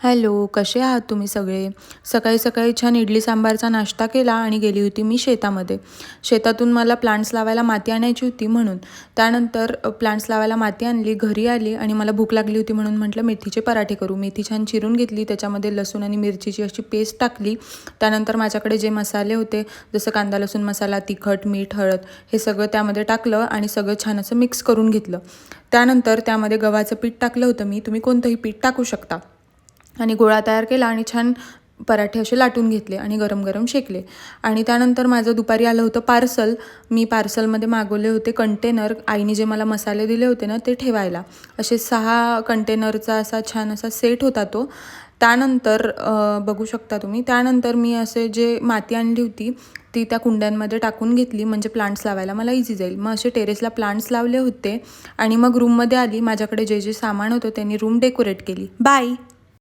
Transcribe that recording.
Hello, कसे आहात तुम्ही सगळे? सकाळी सकाळी छान इडली सांबारचा नाश्ता केला आणि गेली होती मी शेतामध्ये. शेतातून मला प्लांट्स लावायला माती आणायची होती म्हणून. त्यानंतर प्लांट्स लावायला माती आणली, घरी आली आणि मला भूक लागली होती म्हणून म्हटलं मेथीचे पराठे करू. मेथी छान चिरून घेतली, त्याच्यामध्ये लसूण आणि मिरचीची अशी पेस्ट टाकली. त्यानंतर माझ्याकडे जे मसाले होते, जसं कांदा लसूण मसाला, तिखट, मीठ, हळद हे सगळं त्यामध्ये टाकलं आणि सगळं छान असं मिक्स करून घेतलं. त्यानंतर त्यामध्ये गव्हाचं पीठ टाकलं होतं मी, तुम्ही कोणतंही पीठ टाकू शकता. आणि गोळा तयार केला आणि छान पराठे असे लाटून घेतले आणि गरम गरम शेकले. आणि त्यानंतर माझं दुपारी आलं होतं पार्सल. मी पार्सलमध्ये मागवले होते कंटेनर. आईने जे मला मसाले दिले होते ना ते ठेवायला, असे 6 कंटेनरचा असा छान असा सेट होता तो. त्यानंतर बघू शकता तुम्ही, त्यानंतर मी असे जे माती आणली होती ती त्या कुंड्यांमध्ये टाकून घेतली, म्हणजे प्लांट्स लावायला मला इझी जाईल. मग असे टेरेसला प्लांट्स लावले होते आणि मग रूममध्ये आली. माझ्याकडे जे जे सामान होतं त्यांनी रूम डेकोरेट केली. बाय.